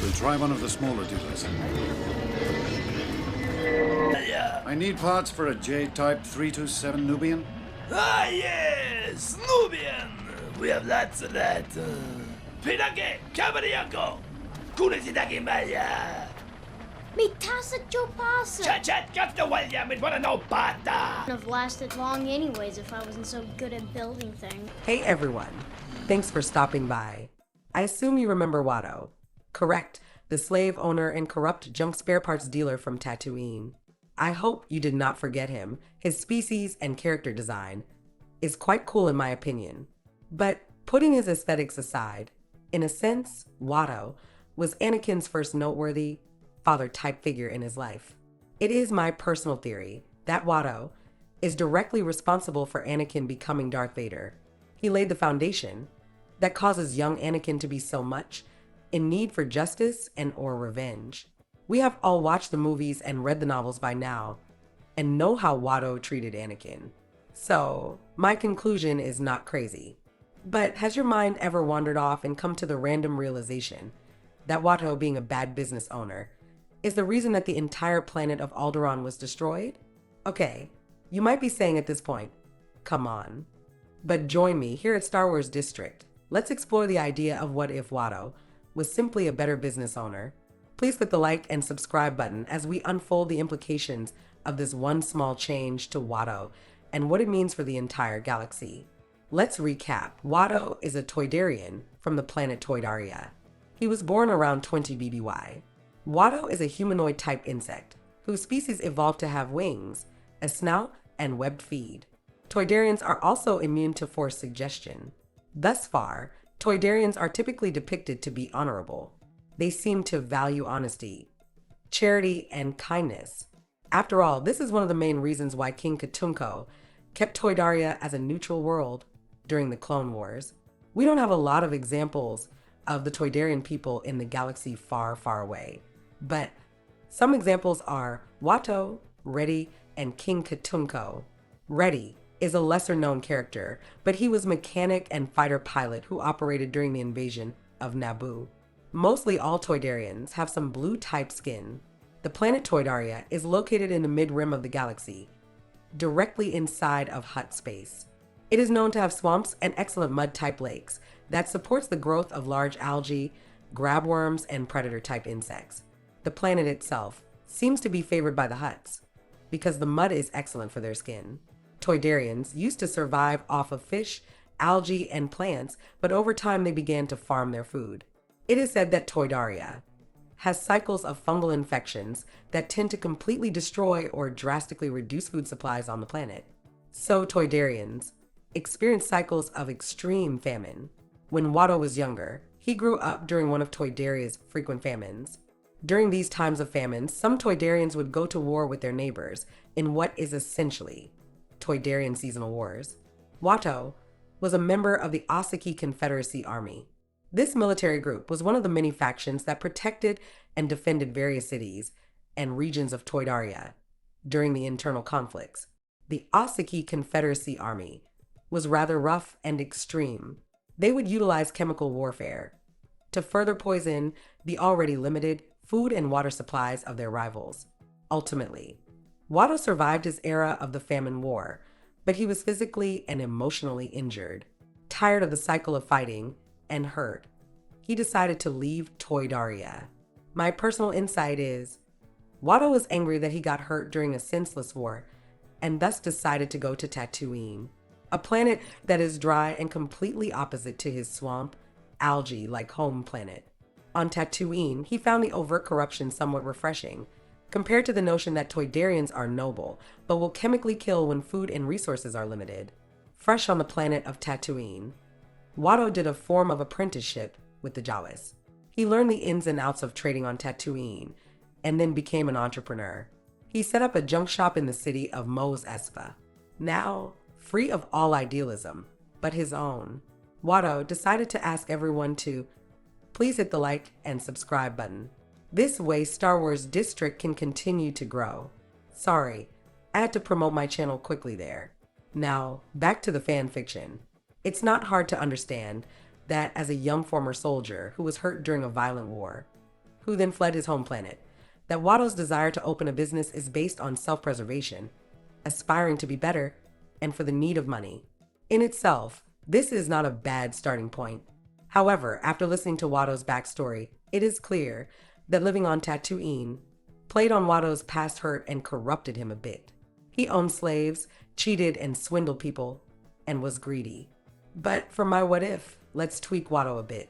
We'll try one of the smaller dealers. I need parts for a J-type 327 Nubian. Ah, yes! Nubian! We have lots of that. Pinake, Cabariaco! Kunisitaki Maya! Mitasa Chopasa! Chat, Captain William, it wanna know bata! Would have lasted long anyways if I wasn't so good at building things. Hey everyone, thanks for stopping by. I assume you remember Watto. Correct, the slave owner and corrupt junk spare parts dealer from Tatooine. I hope you did not forget him. His species and character design is quite cool in my opinion. But putting his aesthetics aside, in a sense, Watto was Anakin's first noteworthy father-type figure in his life. It is my personal theory that Watto is directly responsible for Anakin becoming Darth Vader. He laid the foundation that causes young Anakin to be so much in need for justice and or revenge. We have all watched the movies and read the novels by now and know how Watto treated Anakin. So, my conclusion is not crazy. But has your mind ever wandered off and come to the random realization that Watto, being a bad business owner, is the reason that the entire planet of Alderaan was destroyed? Okay, you might be saying at this point, come on. But join me here at Star Wars District. Let's explore the idea of what if Watto was simply a better business owner. Please click the like and subscribe button as we unfold the implications of this one small change to Watto and what it means for the entire galaxy. Let's recap. Watto is a Toydarian from the planet Toydaria. He was born around 20 BBY. Watto is a humanoid-type insect whose species evolved to have wings, a snout, and webbed feet. Toydarians are also immune to force suggestion. Thus far, Toydarians are typically depicted to be honorable. They seem to value honesty, charity, and kindness. After all, this is one of the main reasons why King Katunko kept Toydaria as a neutral world during the Clone Wars. We don't have a lot of examples of the Toydarian people in the galaxy far, far away, but some examples are Watto, Reddy, and King Katunko. Reddy is a lesser-known character, but he was mechanic and fighter pilot who operated during the invasion of Naboo. Mostly all Toydarians have some blue-type skin. The planet Toydaria is located in the mid-rim of the galaxy, directly inside of Hutt space. It is known to have swamps and excellent mud-type lakes that supports the growth of large algae, grabworms, and predator-type insects. The planet itself seems to be favored by the Hutts because the mud is excellent for their skin. Toydarians used to survive off of fish, algae, and plants, but over time they began to farm their food. It is said that Toydaria has cycles of fungal infections that tend to completely destroy or drastically reduce food supplies on the planet. So Toydarians experience cycles of extreme famine. When Watto was younger, he grew up during one of Toydaria's frequent famines. During these times of famine, some Toydarians would go to war with their neighbors in what is essentially Toydarian seasonal wars. Watto was a member of the Asaki Confederacy Army. This military group was one of the many factions that protected and defended various cities and regions of Toydaria during the internal conflicts. The Asaki Confederacy Army was rather rough and extreme. They would utilize chemical warfare to further poison the already limited food and water supplies of their rivals. Ultimately, Watto survived his era of the famine war, but he was physically and emotionally injured. Tired of the cycle of fighting and hurt, he decided to leave Toydaria. My personal insight is, Watto was angry that he got hurt during a senseless war and thus decided to go to Tatooine, a planet that is dry and completely opposite to his swamp, algae-like home planet. On Tatooine, he found the overt corruption somewhat refreshing, compared to the notion that Toydarians are noble, but will chemically kill when food and resources are limited. Fresh on the planet of Tatooine, Watto did a form of apprenticeship with the Jawas. He learned the ins and outs of trading on Tatooine, and then became an entrepreneur. He set up a junk shop in the city of Mos Espa, now free of all idealism, but his own. Watto decided to ask everyone to please hit the like and subscribe button. This way Star Wars District can continue to grow. Sorry, I had to promote my channel quickly there. Now, back to the fan fiction. It's not hard to understand that as a young former soldier who was hurt during a violent war, who then fled his home planet. That Watto's desire to open a business is based on self-preservation, aspiring to be better, and for the need of money. In itself, this is not a bad starting point. However, after listening to Watto's backstory, it is clear that living on Tatooine played on Watto's past hurt and corrupted him a bit. He owned slaves, cheated and swindled people, and was greedy. But for my what if, let's tweak Watto a bit.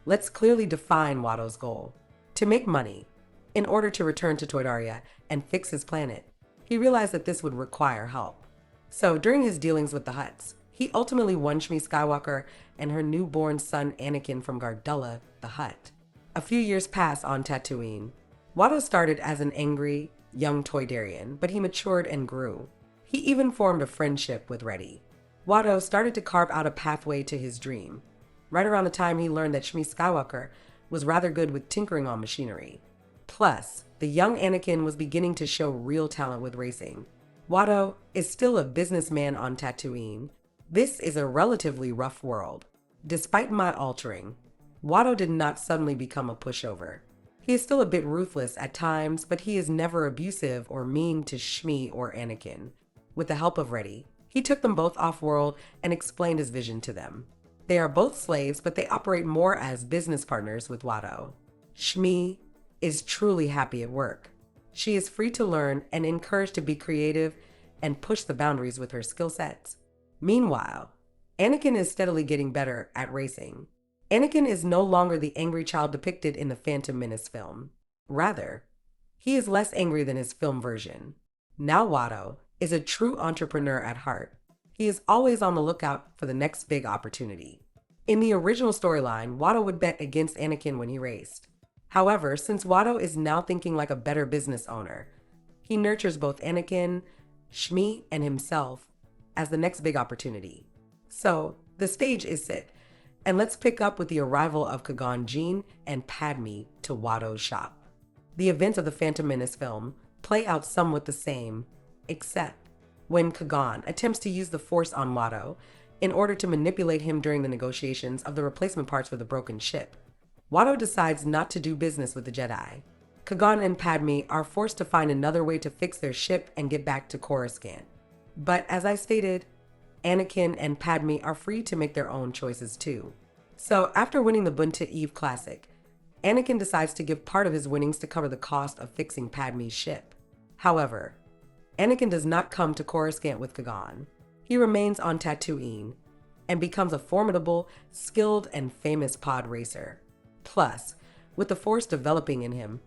Let's clearly define Watto's goal: to make money. In order to return to Toydaria and fix his planet, he realized that this would require help. So during his dealings with the Hutts, he ultimately won Shmi Skywalker and her newborn son Anakin from Gardulla, the Hutt. A few years pass on Tatooine. Watto started as an angry, young Toydarian, but he matured and grew. He even formed a friendship with Reddy. Watto started to carve out a pathway to his dream, right around the time he learned that Shmi Skywalker was rather good with tinkering on machinery. Plus, the young Anakin was beginning to show real talent with racing. Watto is still a businessman on Tatooine. This is a relatively rough world. Despite my altering, Watto did not suddenly become a pushover. He is still a bit ruthless at times, but he is never abusive or mean to Shmi or Anakin. With the help of Reddy, he took them both off-world and explained his vision to them. They are both slaves, but they operate more as business partners with Watto. Shmi is truly happy at work. She is free to learn and encouraged to be creative and push the boundaries with her skill sets. Meanwhile, Anakin is steadily getting better at racing. Anakin is no longer the angry child depicted in the Phantom Menace film. Rather, he is less angry than his film version. Now Watto is a true entrepreneur at heart. He is always on the lookout for the next big opportunity. In the original storyline, Watto would bet against Anakin when he raced. However, since Watto is now thinking like a better business owner, he nurtures both Anakin, Shmi, and himself as the next big opportunity. So, the stage is set, and let's pick up with the arrival of Qui-Gon Jinn and Padme to Watto's shop. The events of the Phantom Menace film play out somewhat the same, except when Qui-Gon attempts to use the Force on Watto in order to manipulate him during the negotiations of the replacement parts for the broken ship. Watto decides not to do business with the Jedi. Qui-Gon and Padme are forced to find another way to fix their ship and get back to Coruscant. But as I stated, Anakin and Padme are free to make their own choices too. So after winning the Bunta Eve Classic, Anakin decides to give part of his winnings to cover the cost of fixing Padme's ship. However, Anakin does not come to Coruscant with Qui-Gon. He remains on Tatooine and becomes a formidable, skilled, and famous pod racer. Plus, with the Force developing in him,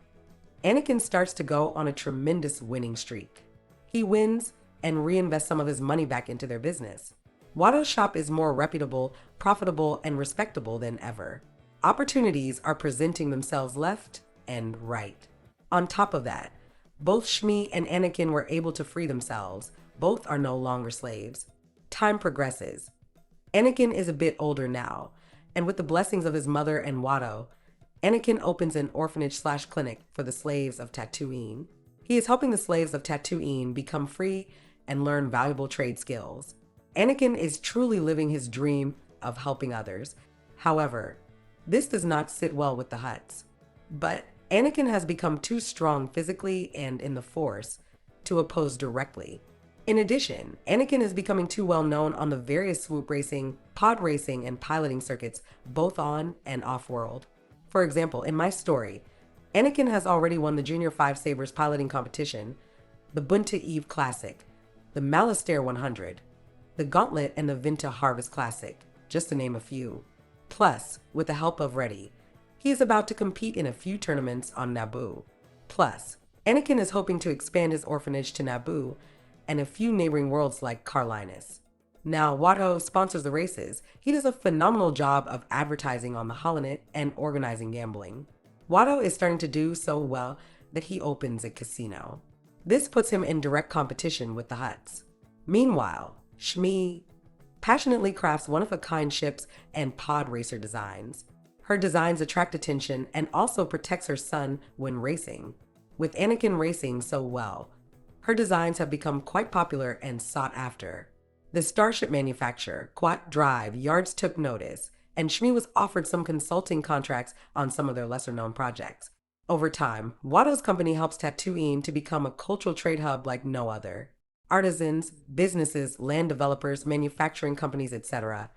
Anakin starts to go on a tremendous winning streak. He wins and reinvests some of his money back into their business. Watto's shop is more reputable, profitable, and respectable than ever. Opportunities are presenting themselves left and right. On top of that, both Shmi and Anakin were able to free themselves. Both are no longer slaves. Time progresses. Anakin is a bit older now, and with the blessings of his mother and Watto, Anakin opens an orphanage/clinic for the slaves of Tatooine. He is helping the slaves of Tatooine become free and learn valuable trade skills. Anakin is truly living his dream of helping others. However, this does not sit well with the Hutts. But Anakin has become too strong physically and in the Force to oppose directly. In addition, Anakin is becoming too well known on the various swoop racing, pod racing, and piloting circuits, both on and off-world. For example, in my story, Anakin has already won the Junior 5 Sabers piloting competition, the Bunta Eve Classic, the Malastare 100, the Gauntlet, and the Vinta Harvest Classic, just to name a few. Plus, with the help of Reddy, he is about to compete in a few tournaments on Naboo. Plus, Anakin is hoping to expand his orphanage to Naboo and a few neighboring worlds like Carlinus. Now, Watto sponsors the races. He does a phenomenal job of advertising on the Holonet and organizing gambling. Watto is starting to do so well that he opens a casino. This puts him in direct competition with the Hutts. Meanwhile, Shmi passionately crafts one-of-a-kind ships and pod racer designs. Her designs attract attention and also protects her son when racing. With Anakin racing so well, her designs have become quite popular and sought after. The starship manufacturer, Quat Drive Yards, took notice, and Shmi was offered some consulting contracts on some of their lesser-known projects. Over time, Watto's company helps Tatooine to become a cultural trade hub like no other. Artisans, businesses, land developers, manufacturing companies, etc.,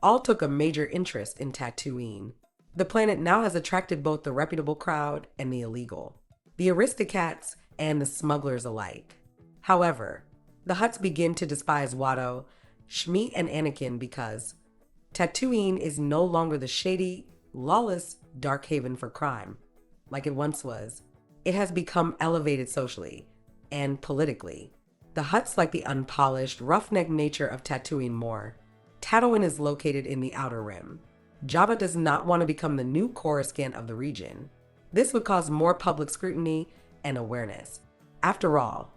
all took a major interest in Tatooine. The planet now has attracted both the reputable crowd and the illegal, the aristocrats and the smugglers alike. However, the Hutts begin to despise Watto, Shmi, and Anakin because Tatooine is no longer the shady, lawless dark haven for crime like it once was. It has become elevated socially and politically. The Hutts like the unpolished, roughneck nature of Tatooine more. Tatooine is located in the Outer Rim. Jabba does not want to become the new Coruscant of the region. This would cause more public scrutiny and awareness. After all,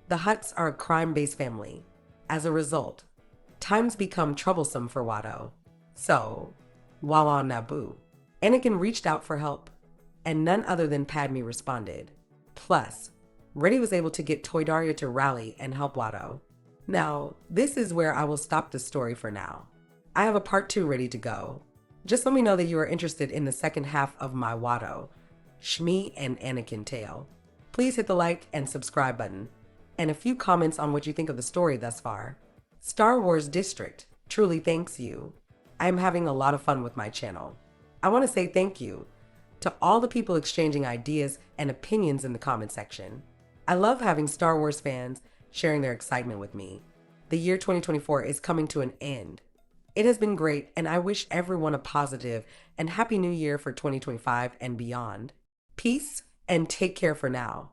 the Hutts are a crime-based family. As a result, times become troublesome for Watto. So, while on Naboo, Anakin reached out for help, and none other than Padme responded. Plus, Reddy was able to get Toydaria to rally and help Watto. Now, this is where I will stop the story for now. I have a part 2 ready to go. Just let me know that you are interested in the second half of my Watto, Shmi, and Anakin tale. Please hit the like and subscribe button, and a few comments on what you think of the story thus far. Star Wars District truly thanks you. I am having a lot of fun with my channel. I want to say thank you to all the people exchanging ideas and opinions in the comment section. I love having Star Wars fans sharing their excitement with me. The year 2024 is coming to an end. It has been great, and I wish everyone a positive and happy new year for 2025 and beyond. Peace and take care for now.